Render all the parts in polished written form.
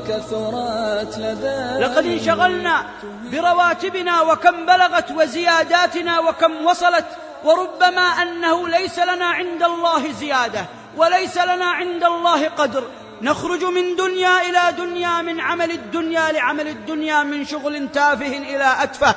وكثرت لدي. لقد انشغلنا برواتبنا وكم بلغت وزياداتنا وكم وصلت، وربما أنه ليس لنا عند الله زيادة وليس لنا عند الله قدر. نخرج من دنيا إلى دنيا، من عمل الدنيا لعمل الدنيا، من شغل تافه إلى أتفه.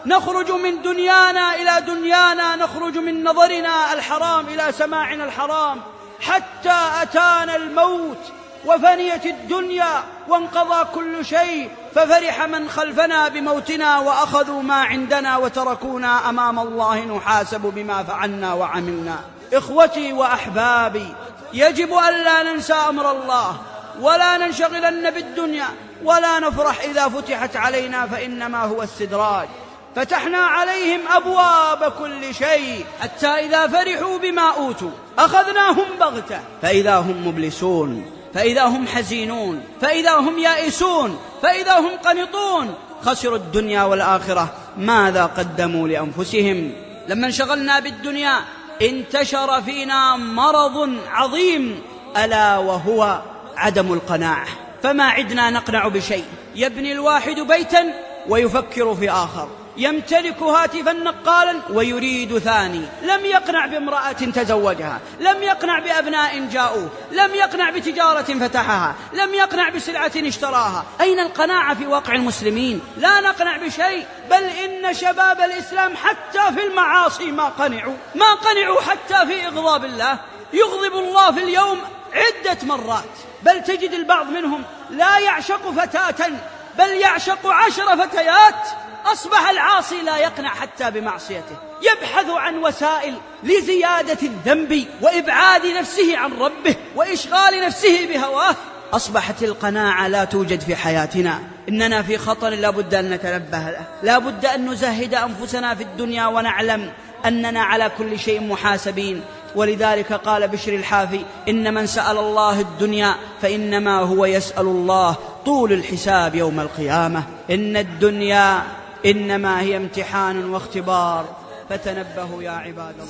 نخرج من دنيانا إلى دنيانا، نخرج من نظرنا الحرام إلى سماعنا الحرام، حتى أتانا الموت وفنيت الدنيا وانقضى كل شيء، ففرح من خلفنا بموتنا وأخذوا ما عندنا وتركونا أمام الله نحاسب بما فعلنا وعملنا. إخوتي وأحبابي، يجب أن لا ننسى أمر الله ولا ننشغلن بالدنيا ولا نفرح إذا فتحت علينا، فإنما هو استدراج. فتحنا عليهم أبواب كل شيء حتى إذا فرحوا بما أوتوا أخذناهم بغتة فإذا هم مبلسون، فإذا هم حزينون، فإذا هم يائسون، فإذا هم قنطون. خسروا الدنيا والآخرة، ماذا قدموا لأنفسهم؟ لما انشغلنا بالدنيا انتشر فينا مرض عظيم، ألا وهو عدم القناعة. فما عدنا نقنع بشيء. يبني الواحد بيتا ويفكر في آخر، يمتلك هاتفا نقالا ويريد ثاني. لم يقنع بامرأة تزوجها، لم يقنع بأبناء جاءوه، لم يقنع بتجارة فتحها، لم يقنع بسلعة اشتراها. أين القناعة في واقع المسلمين؟ لا نقنع بشيء، بل إن شباب الإسلام حتى في المعاصي ما قنعوا حتى في إغضاب الله. يغضب الله في اليوم عدة مرات، بل تجد البعض منهم لا يعشق فتاة بل يعشق 10 فتيات. أصبح العاصي لا يقنع حتى بمعصيته، يبحث عن وسائل لزيادة الذنب وإبعاد نفسه عن ربه وإشغال نفسه بهواه. أصبحت القناعة لا توجد في حياتنا. إننا في خطر لا بد أن نتنبه له، لا بد أن نزهد أنفسنا في الدنيا ونعلم أننا على كل شيء محاسبين. ولذلك قال بشر الحافي: إن من سأل الله الدنيا فإنما هو يسأل الله طول الحساب يوم القيامة. إن الدنيا إنما هي امتحان واختبار، فتنبهوا يا عباد الله.